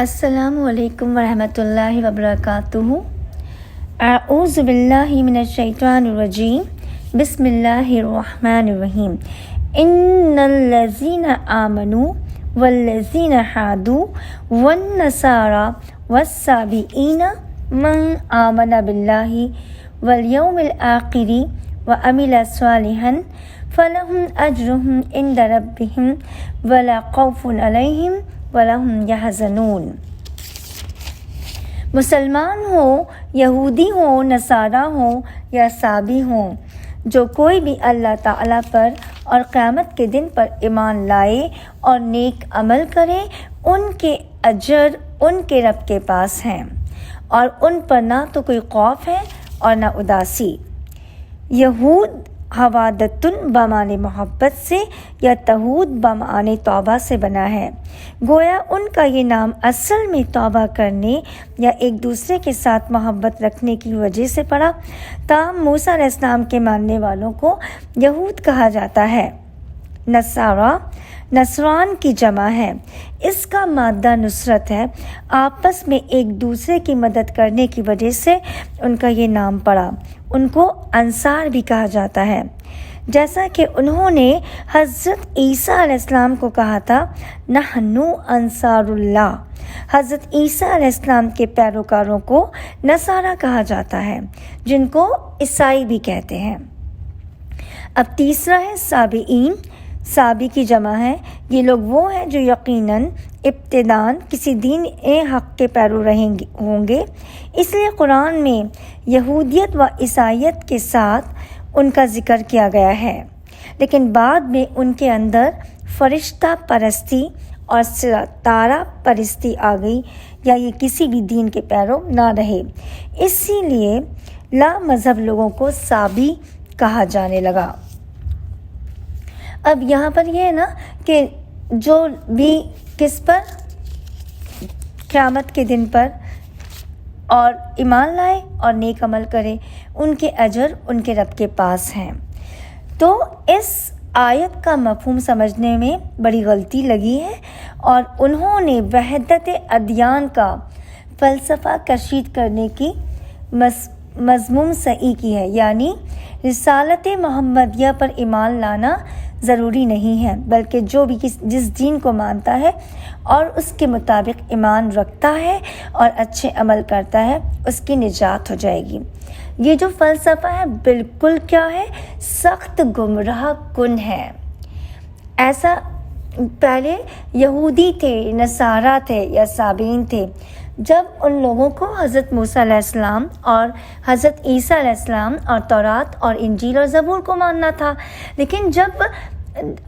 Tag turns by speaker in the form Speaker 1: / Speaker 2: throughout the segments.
Speaker 1: السلام علیکم ورحمۃ اللہ وبرکاتہ۔ اعوذ باللہ من الشیطان الرجیم، بسم اللہ الرحمن الرحیم۔ ان الذین آمنوا والذین ہادوا والنصارى والصابئین من آمن باللہ والیوم الآخر وعمل صالحا فلہم اجرہم عند ربہم ولا خوف علیہم وَلَهُمْ يَحْزَنُونَ۔ مسلمان ہوں، یہودی ہوں، نصارہ ہوں یا صابی ہوں، جو کوئی بھی اللہ تعالیٰ پر اور قیامت کے دن پر ایمان لائے اور نیک عمل کرے، ان کے اجر ان کے رب کے پاس ہیں اور ان پر نہ تو کوئی خوف ہے اور نہ اداسی۔ یہود حوادتن بمعنی محبت سے یا تہود بمعنی توبہ سے بنا ہے۔ گویا ان کا یہ نام اصل میں توبہ کرنے یا ایک دوسرے کے ساتھ محبت رکھنے کی وجہ سے پڑا، تاہم موسیٰ علیہ السلام کے ماننے والوں کو یہود کہا جاتا ہے۔ نصارہ نصران کی جمع ہے، اس کا مادہ نصرت ہے۔ آپس میں ایک دوسرے کی مدد کرنے کی وجہ سے ان کا یہ نام پڑا۔ ان کو انصار بھی کہا جاتا ہے، جیسا کہ انہوں نے حضرت عیسیٰ علیہ السلام کو کہا تھا، نحن انصار اللہ۔ حضرت عیسیٰ علیہ السلام کے پیروکاروں کو نصارہ کہا جاتا ہے، جن کو عیسائی بھی کہتے ہیں۔ اب تیسرا ہے صابئین۔ صابی کی جمع ہے، یہ لوگ وہ ہیں جو یقیناً ابتداً کسی دین حق کے پیرو ہوں گے۔ اس لیے قرآن میں یہودیت و عیسائیت کے ساتھ ان کا ذکر کیا گیا ہے، لیکن بعد میں ان کے اندر فرشتہ پرستی اور ستارہ پرستی آ گئی، یا یہ کسی بھی دین کے پیرو نہ رہے، اسی لیے لا مذہب لوگوں کو صابی کہا جانے لگا۔ اب یہاں پر یہ ہے نا کہ جو بھی کس پر قیامت کے دن پر اور ایمان لائے اور نیک عمل کرے، ان کے اجر ان کے رب کے پاس ہیں۔ تو اس آیت کا مفہوم سمجھنے میں بڑی غلطی لگی ہے، اور انہوں نے وحدت ادیان کا فلسفہ کشید کرنے کی مضمون صحیح کی ہے، یعنی رسالت محمدیہ پر ایمان لانا ضروری نہیں ہے، بلکہ جو بھی جس دین کو مانتا ہے اور اس کے مطابق ایمان رکھتا ہے اور اچھے عمل کرتا ہے، اس کی نجات ہو جائے گی۔ یہ جو فلسفہ ہے بالکل کیا ہے، سخت گمراہ کن ہے۔ ایسا پہلے یہودی تھے، نصارہ تھے یا صابئین تھے، جب ان لوگوں کو حضرت موسیٰ علیہ السلام اور حضرت عیسیٰ علیہ السلام اور تورات اور انجیل اور زبور کو ماننا تھا، لیکن جب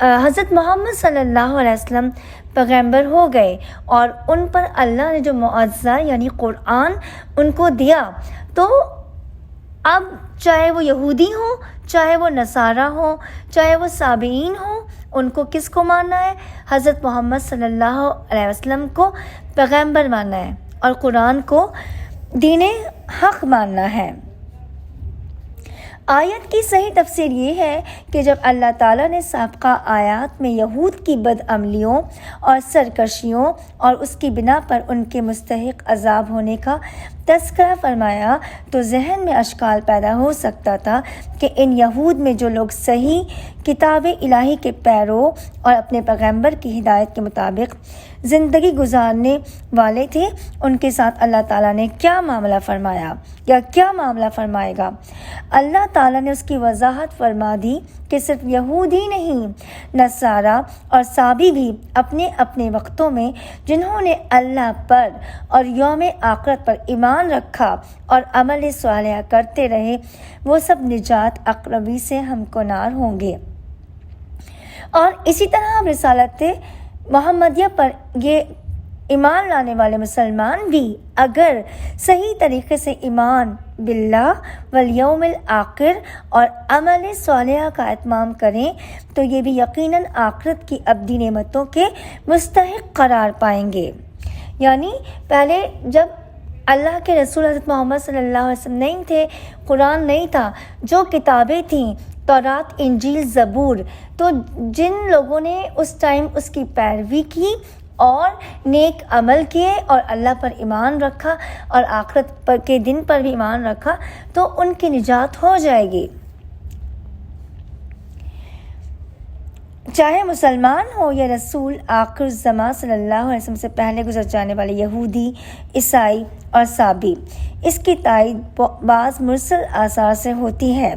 Speaker 1: حضرت محمد صلی اللہ علیہ وسلم پیغمبر ہو گئے اور ان پر اللہ نے جو معجزہ یعنی قرآن ان کو دیا، تو اب چاہے وہ یہودی ہوں، چاہے وہ نصارہ ہوں، چاہے وہ صابئین ہوں، ان کو کس کو ماننا ہے؟ حضرت محمد صلی اللہ علیہ وسلم کو پیغمبر ماننا ہے اور قرآن کو دین حق ماننا ہے۔ آیت کی صحیح تفسیر یہ ہے کہ جب اللہ تعالیٰ نے سابقہ آیات میں یہود کی بدعملیوں اور سرکشیوں اور اس کی بنا پر ان کے مستحق عذاب ہونے کا تذکرہ فرمایا، تو ذہن میں اشکال پیدا ہو سکتا تھا کہ ان یہود میں جو لوگ صحیح کتاب الہی کے پیرو اور اپنے پیغمبر کی ہدایت کے مطابق زندگی گزارنے والے تھے، ان کے ساتھ اللہ تعالیٰ نے کیا معاملہ فرمایا یا کیا معاملہ فرمائے گا۔ اللہ تعالیٰ نے اس کی وضاحت فرما دی کہ صرف یہود ہی نہیں، نصارہ اور صابی بھی اپنے اپنے وقتوں میں جنہوں نے اللہ پر اور یوم آخرت پر ایمان رکھا اور عمل صالحہ کرتے رہے، وہ سب نجات اقربی سے ہمکنار ہوں گے۔ اور اسی طرح رسالت محمدیہ پر یہ ایمان لانے والے مسلمان بھی اگر صحیح طریقے سے ایمان باللہ والیوم الآخر اور عمل صالحہ کا اتمام کریں، تو یہ بھی یقیناً آخرت کی ابدی نعمتوں کے مستحق قرار پائیں گے۔ یعنی پہلے جب اللہ کے رسول حضرت محمد صلی اللہ علیہ وسلم نہیں تھے، قرآن نہیں تھا، جو کتابیں تھیں تورات، انجیل، زبور، تو جن لوگوں نے اس ٹائم اس کی پیروی کی اور نیک عمل کیے اور اللہ پر ایمان رکھا اور آخرت پر کے دن پر بھی ایمان رکھا تو ان کی نجات ہو جائے گی۔ چاہے مسلمان ہو یا رسول آخر الزمان صلی اللہ علیہ وسلم سے پہلے گزر جانے والے یہودی، عیسائی اور صابی، اس کی تائید بعض مرسل آثار سے ہوتی ہے۔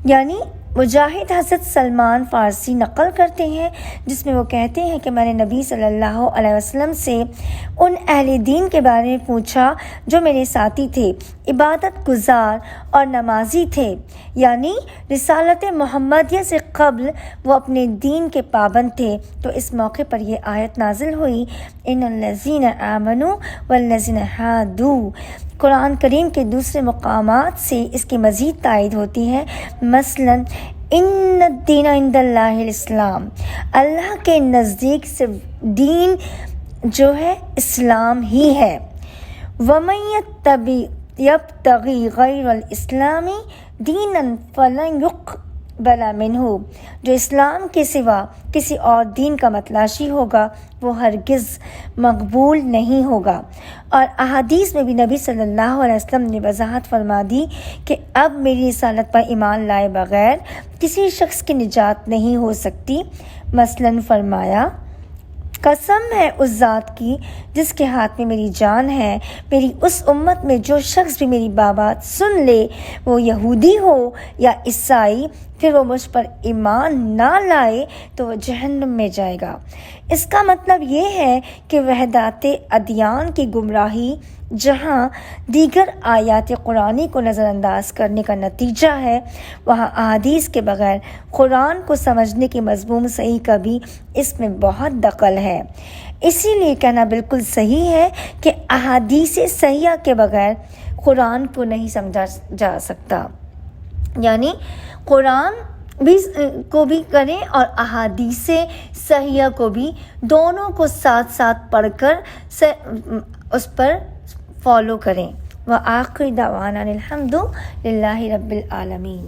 Speaker 1: یعنی مجاہد حضرت سلمان فارسی نقل کرتے ہیں جس میں وہ کہتے ہیں کہ میں نے نبی صلی اللہ علیہ وسلم سے ان اہل دین کے بارے میں پوچھا جو میرے ساتھی تھے، عبادت گزار اور نمازی تھے، یعنی رسالت محمدیہ سے قبل وہ اپنے دین کے پابند تھے۔ تو اس موقع پر یہ آیت نازل ہوئی، ان الذین آمنوا والذین ہادوا۔ قرآن کریم کے دوسرے مقامات سے اس کی مزید تائید ہوتی ہے، مثلاً ان الدین عند اللہ الاسلام، اللہ کے نزدیک صرف دین جو ہے اسلام ہی ہے۔ ومن یبتغی غیر الاسلام دینا فلن یقبل منہ، جو اسلام کے سوا کسی اور دین کا متلاشی ہوگا وہ ہرگز مقبول نہیں ہوگا۔ اور احادیث میں بھی نبی صلی اللہ علیہ وسلم نے وضاحت فرما دی کہ اب میری رسالت پر ایمان لائے بغیر کسی شخص کی نجات نہیں ہو سکتی۔ مثلاً فرمایا، قسم ہے اس ذات کی جس کے ہاتھ میں میری جان ہے، میری اس امت میں جو شخص بھی میری بات سن لے، وہ یہودی ہو یا عیسائی، پھر وہ مجھ پر ایمان نہ لائے تو وہ جہنم میں جائے گا۔ اس کا مطلب یہ ہے کہ وحدت ادیان کی گمراہی جہاں دیگر آیات قرآنی کو نظر انداز کرنے کا نتیجہ ہے، وہاں احادیث کے بغیر قرآن کو سمجھنے کی مضمون صحیح کا بھی اس میں بہت دخل ہے۔ اسی لیے کہنا بالکل صحیح ہے کہ احادیث صحیحہ کے بغیر قرآن کو نہیں سمجھا جا سکتا، یعنی قرآن کو بھی کریں اور احادیث صحیحہ کو بھی، دونوں کو ساتھ ساتھ پڑھ کر اس پر فالو کریں۔ وآخر دعوانا الحمد للہ رب العالمین۔